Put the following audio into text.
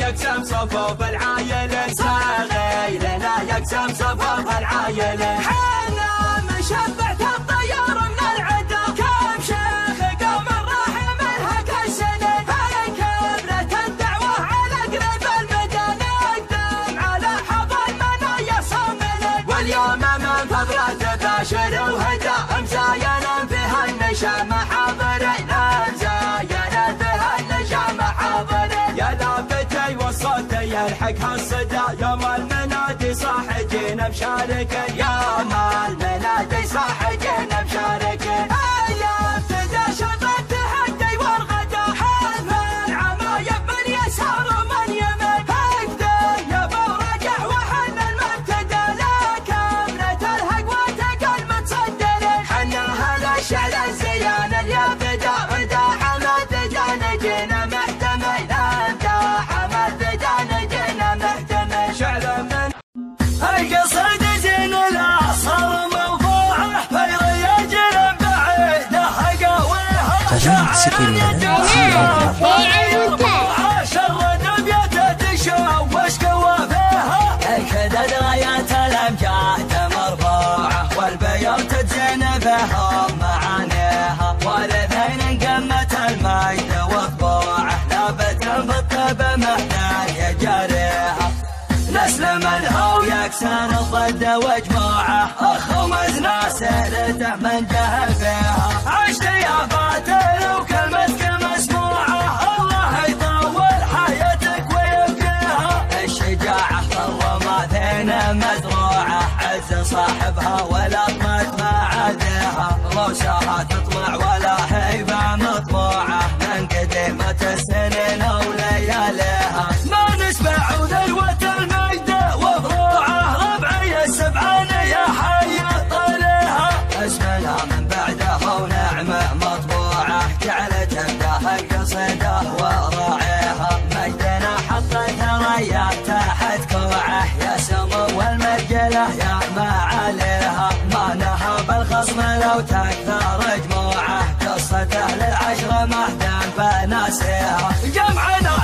يقسم صفوف العايلة ساغي لنا يقسم صفوف العايلة حنا مشبعت الطيار من العدا كم شيخ قوم راح منهك السنة هاي كبرت الدعوة على قرب المدى نقدم على حظ المنايا صاملة واليوم من فضلة باشر وهدى مزاينا فيها النشا محاضرين مزاينا فيها النشا محاضرين يا لافتي والصوت يلحقها الصدى يوم المنادي صاح جينا مشاركين يوم المنادي صاح جينا مشاركين ايام فدا شط التحدي والغدا حلف العمايب من يسار ومن يمين اكتب يا برجع وحن المبتدى لك امنة الحق وتقل متصدرين حنا هلا الشعر الزيان اليا فدا فدا حمد فدا نجينا محتمل امدا حمد فدا نجينا محتمل شعر من القصيدة زين الأصل موضوعه في رياجل بعيد حقاويها شر نبيته تشوش قوافيها الكدد رايات الأمجاد مرفوعة والبيوت تزين بهم معانيها والاثنين قمة المجد وطبوعه لابت بالطب محتاج يجاريها نسلم الهو يكسر الضد وجموعه اخو مزنا سيرته من جهل فيها عشت يا فاتر وكلمتك مسموعه الله يطول حياتك ويبقيها الشجاعه والرماثين مزروعه عز صاحبها ولا طمت معاديها روسها تطلع ولا هيبه مطبوعه من قديمه السنين ولياليها ما نسمع ذروه اسمنا من بعده ونعمه مطبوعه جعلت ابداها القصيده وراعيها مجدنا حطت ثريات تحت كوعه يا سمو والمرجله يا ما عليها ما نهب الخصم لو تكثر جموعه قصته للعشره مهدان بناسيها جمعنا